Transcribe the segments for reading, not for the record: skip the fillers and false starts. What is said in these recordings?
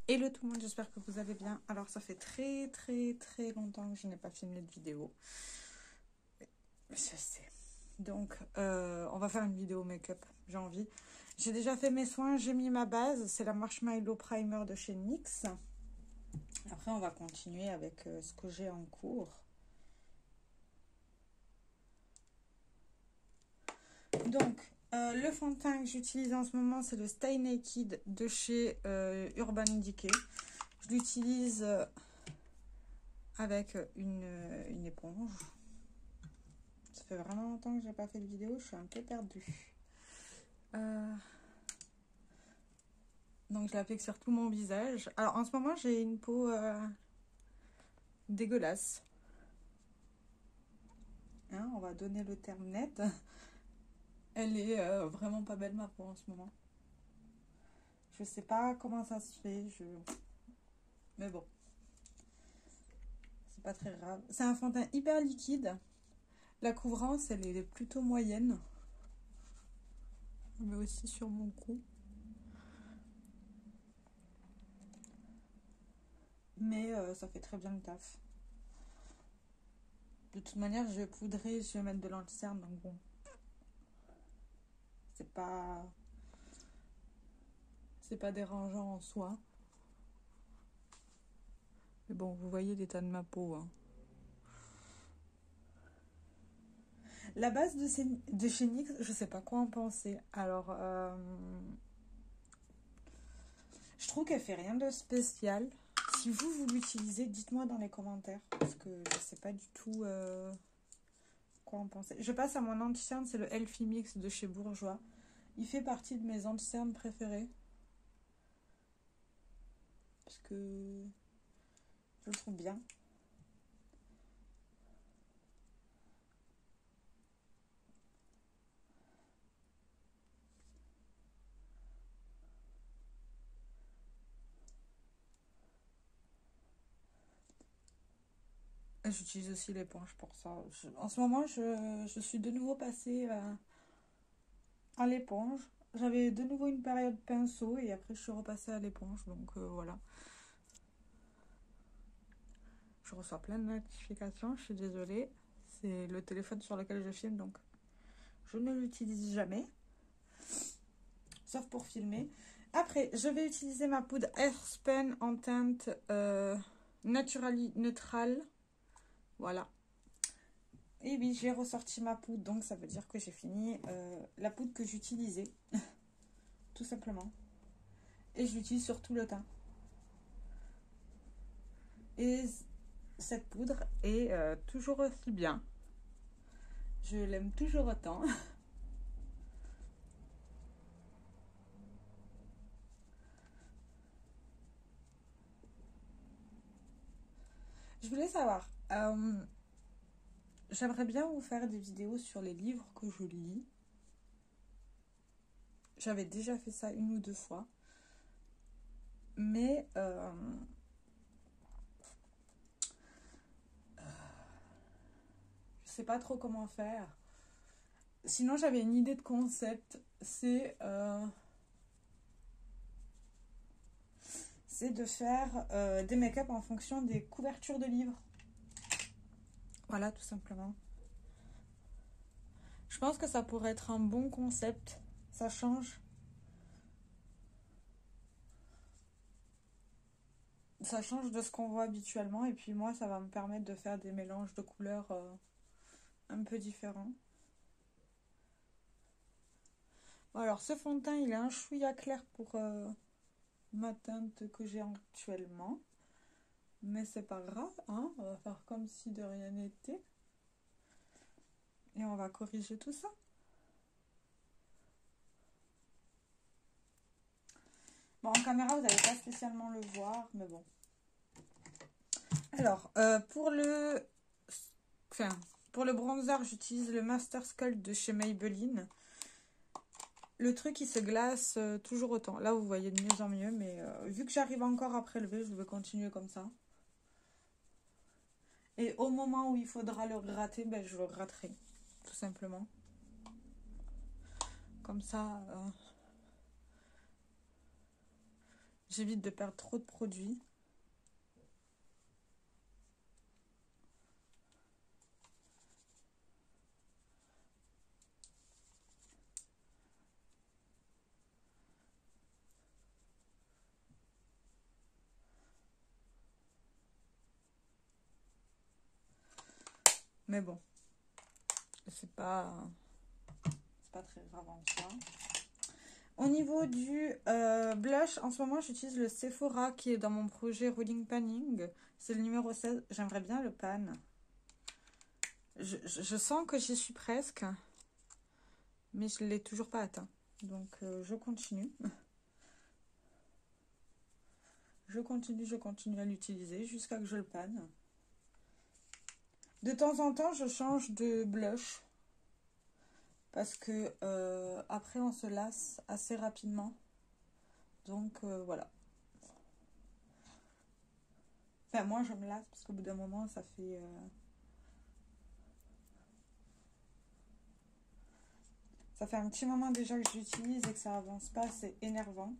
Hello tout le monde, j'espère que vous allez bien. Alors ça fait très longtemps que je n'ai pas filmé de vidéo. Je sais. Donc on va faire une vidéo make-up, j'ai envie. J'ai déjà fait mes soins, j'ai mis ma base. C'est la Marshmallow Primer de chez NYX. Après on va continuer avec ce que j'ai en cours. Donc le fond de teint que j'utilise en ce moment, c'est le Stay Naked de chez Urban Decay. Je l'utilise avec une éponge. Ça fait vraiment longtemps que j'ai pas fait de vidéo, je suis un peu perdue. Donc je l'applique sur tout mon visage. Alors en ce moment j'ai une peau dégueulasse. Hein, on va donner le terme net. Elle est vraiment pas belle ma peau en ce moment. Je sais pas comment ça se fait. Mais bon. C'est pas très grave. C'est un fond de teint hyper liquide. La couvrance elle est plutôt moyenne. Je mets aussi sur mon cou. Mais ça fait très bien le taf. De toute manière, je vais poudrer, je vais mettre de l'anti-cerne, donc bon. C'est pas dérangeant en soi. Mais bon, vous voyez l'état de ma peau. Hein. La base de chez NYX, je sais pas quoi en penser. Alors, je trouve qu'elle fait rien de spécial. Si vous l'utilisez, dites-moi dans les commentaires. Parce que je sais pas du tout quoi en penser. Je passe à mon anti-cerne, c'est le Elfie Mix de chez Bourjois. Il fait partie de mes anti-cernes préférés. Parce que je le trouve bien. J'utilise aussi l'éponge pour ça. En ce moment, je suis de nouveau passée à l'éponge. J'avais de nouveau une période pinceau et après je suis repassée à l'éponge. Donc voilà. Je reçois plein de notifications, je suis désolée. C'est le téléphone sur lequel je filme, donc je ne l'utilise jamais. Sauf pour filmer. Après, je vais utiliser ma poudre Airspun en teinte Naturally Neutral. Voilà. Et oui, j'ai ressorti ma poudre, donc ça veut dire que j'ai fini la poudre que j'utilisais. Tout simplement. Et je l'utilise sur tout le teint. Et cette poudre est toujours aussi bien. Je l'aime toujours autant. Je voulais savoir, j'aimerais bien vous faire des vidéos sur les livres que je lis. J'avais déjà fait ça 1 ou 2 fois. Mais je sais pas trop comment faire. Sinon, j'avais une idée de concept. C'est de faire des make-up en fonction des couvertures de livres. Voilà, tout simplement. Je pense que ça pourrait être un bon concept. Ça change. Ça change de ce qu'on voit habituellement. Et puis moi, ça va me permettre de faire des mélanges de couleurs un peu différents. Bon, alors, ce fond de teint, il est un chouïa clair pour ma teinte que j'ai actuellement. Mais c'est pas grave, hein. On va faire comme si de rien n'était. Et on va corriger tout ça. Bon, en caméra, vous n'allez pas spécialement le voir, mais bon. Alors, pour le bronzer, j'utilise le Master Sculpt de chez Maybelline. Le truc, il se glace toujours autant. Là, vous voyez de mieux en mieux, mais vu que j'arrive encore à prélever, je vais continuer comme ça. Et au moment où il faudra le gratter, ben, je le gratterai, tout simplement. Comme ça, J'évite de perdre trop de produits. Mais bon, c'est pas très grave en soi. Au niveau du blush, en ce moment, j'utilise le Sephora qui est dans mon projet Rolling Panning. C'est le numéro 16. J'aimerais bien le pan. Je sens que j'y suis presque, mais je ne l'ai toujours pas atteint. Donc, je continue. Je continue à l'utiliser jusqu'à que je le panne. De temps en temps, je change de blush. Parce que après, on se lasse assez rapidement. Donc, voilà. Enfin, moi, je me lasse parce qu'au bout d'un moment, ça fait... Ça fait un petit moment déjà que j'utilise et que ça avance pas. C'est énervant.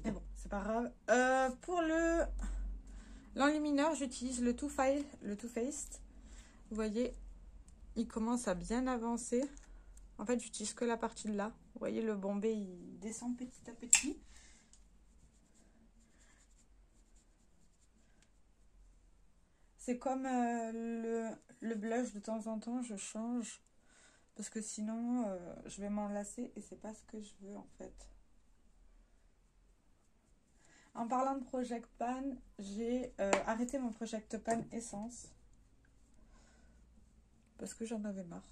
Mais bon, c'est pas grave. Pour l'enlumineur, j'utilise le Too Faced. Vous voyez, il commence à bien avancer. En fait, j'utilise que la partie de là. Vous voyez, le bombé, il descend petit à petit. C'est comme le blush, de temps en temps, je change. Parce que sinon, je vais m'en lasser et c'est pas ce que je veux en fait. En parlant de Project Pan, j'ai arrêté mon Project Pan Essence. Parce que j'en avais marre.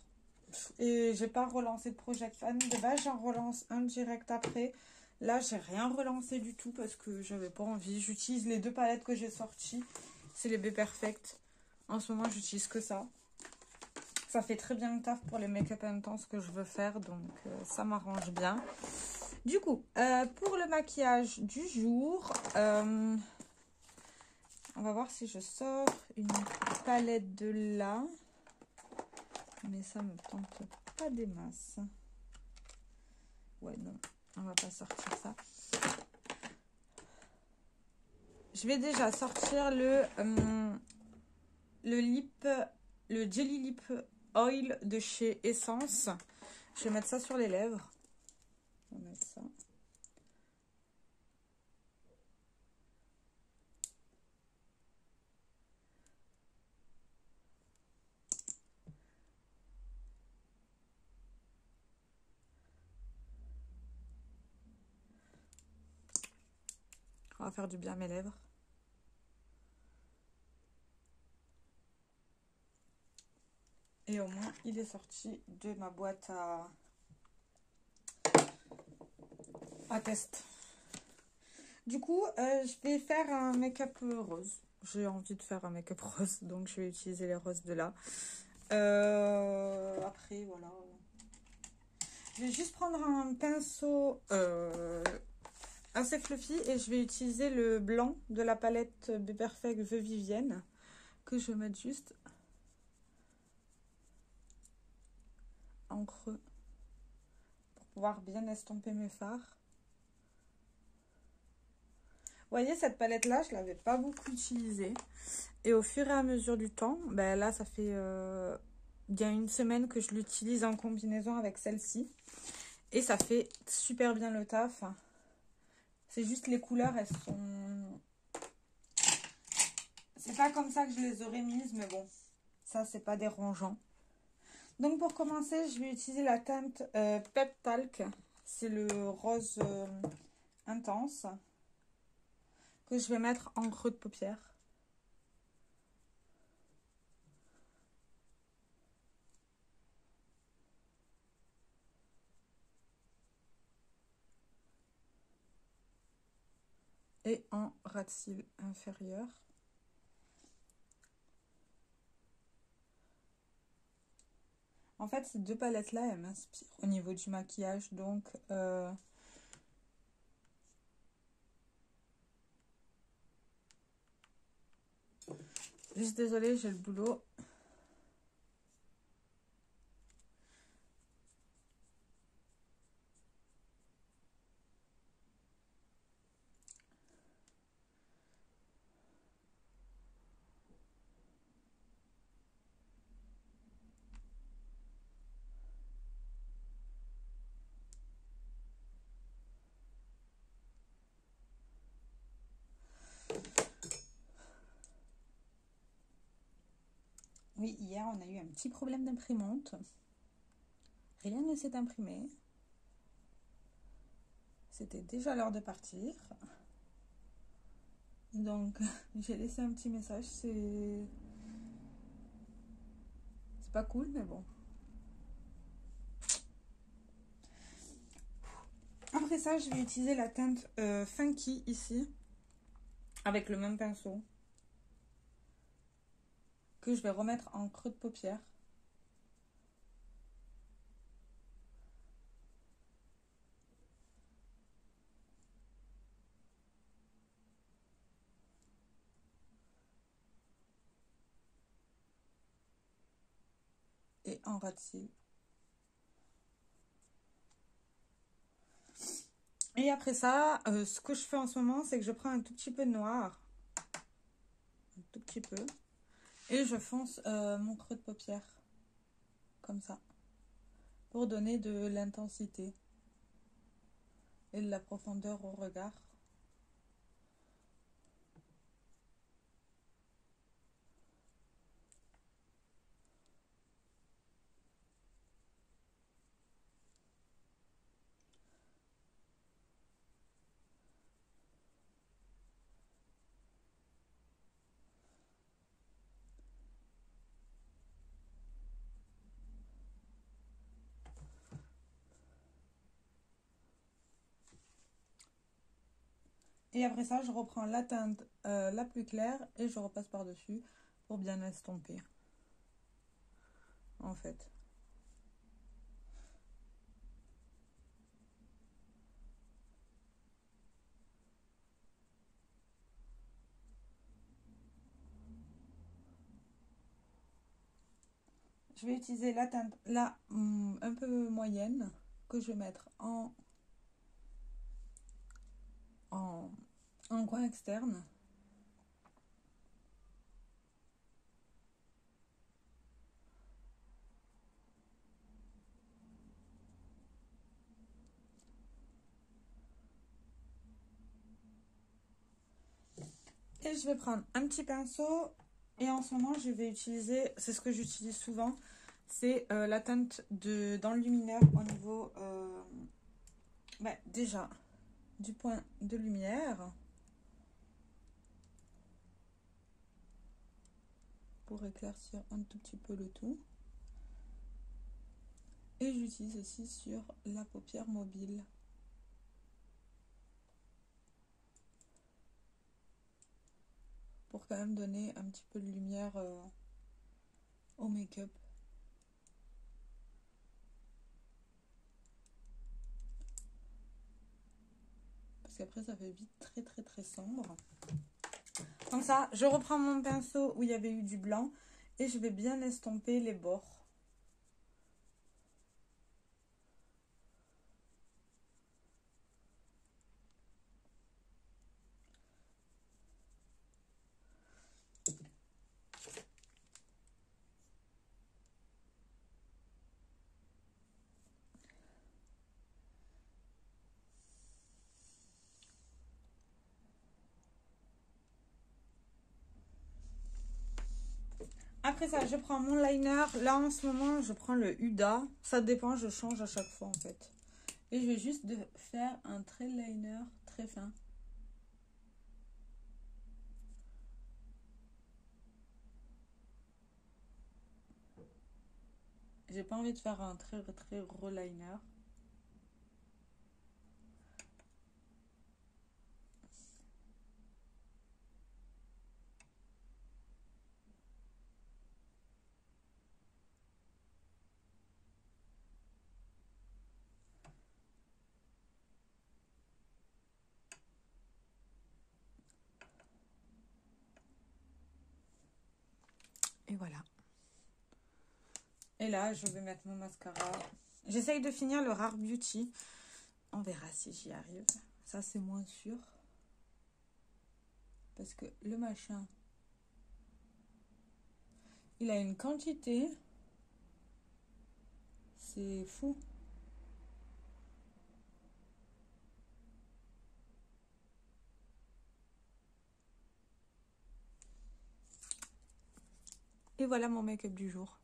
Et j'ai pas relancé de Project Pan. De base, j'en relance un direct après. Là, j'ai rien relancé du tout parce que j'avais pas envie. J'utilise les 2 palettes que j'ai sorties. C'est les B Perfect. En ce moment, j'utilise que ça. Ça fait très bien le taf pour les make-up intenses que je veux faire. Donc, ça m'arrange bien. Du coup, pour le maquillage du jour, on va voir si je sors une palette de là. Mais ça me tente pas des masses. Ouais, non, on va pas sortir ça. Je vais déjà sortir le Jelly Lip Oil de chez Essence. Je vais mettre ça sur les lèvres. On va mettre ça. On va faire du bien à mes lèvres. Et au moins, il est sorti de ma boîte à test. Du coup, je vais faire un make-up rose. J'ai envie de faire un make-up rose, donc je vais utiliser les roses de là. Après, voilà. Je vais juste prendre un pinceau assez fluffy et je vais utiliser le blanc de la palette B Perfect The Vivienne que je vais mettre juste en creux pour pouvoir bien estomper mes fards. Vous voyez, cette palette-là, je ne l'avais pas beaucoup utilisée. Et au fur et à mesure du temps, ben là, ça fait bien une semaine que je l'utilise en combinaison avec celle-ci. Et ça fait super bien le taf. C'est juste les couleurs, elles sont... C'est pas comme ça que je les aurais mises, mais bon, ça, c'est pas dérangeant. Donc, pour commencer, je vais utiliser la teinte Pep Talc. C'est le rose intense que je vais mettre en creux de paupière. Et en ras de cils inférieur. En fait, ces 2 palettes-là, elles m'inspirent au niveau du maquillage. Donc, juste désolée, j'ai le boulot. Oui, hier, on a eu un petit problème d'imprimante. Rien ne s'est imprimé. C'était déjà l'heure de partir. Donc, j'ai laissé un petit message. C'est pas cool, mais bon. Après ça, je vais utiliser la teinte Funky ici. Avec le même pinceau. Que je vais remettre en creux de paupière. Et en ras de cils. Et après ça, ce que je fais en ce moment, c'est que je prends un tout petit peu de noir. Un tout petit peu. Et je fonce mon creux de paupière. Comme ça. Pour donner de l'intensité. Et de la profondeur au regard. Et après ça, je reprends la teinte la plus claire et je repasse par-dessus pour bien estomper. En fait. Je vais utiliser la teinte là, un peu moyenne, que je vais mettre en coin externe. Et je vais prendre un petit pinceau. Et en ce moment, je vais utiliser, c'est ce que j'utilise souvent, c'est la teinte d'enlumineur au niveau, déjà, du point de lumière. Pour éclaircir un tout petit peu le tout. Et j'utilise aussi sur la paupière mobile. Pour quand même donner un petit peu de lumière au make-up. Parce qu'après ça fait vite très très très sombre. Comme ça, je reprends mon pinceau où il y avait eu du blanc. Et je vais bien estomper les bords. Après ça, je prends mon liner. Là, en ce moment, je prends le Huda. Ça dépend, je change à chaque fois, en fait. Et je vais juste faire un trait liner très fin. J'ai pas envie de faire un très très gros liner. Et voilà. Et là, je vais mettre mon mascara. J'essaye de finir le Rare Beauty. On verra si j'y arrive. Ça, c'est moins sûr. Parce que le machin, il a une quantité. C'est fou. Et voilà mon make-up du jour.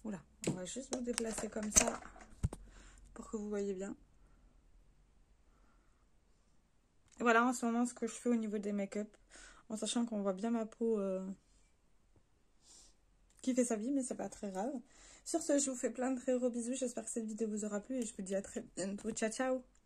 Oula, on va juste vous déplacer comme ça pour que vous voyez bien. Et voilà en ce moment ce que je fais au niveau des make-up. En sachant qu'on voit bien ma peau qui fait sa vie, mais c'est pas très grave. Sur ce, je vous fais plein de très gros bisous. J'espère que cette vidéo vous aura plu et je vous dis à très bientôt. Ciao, ciao!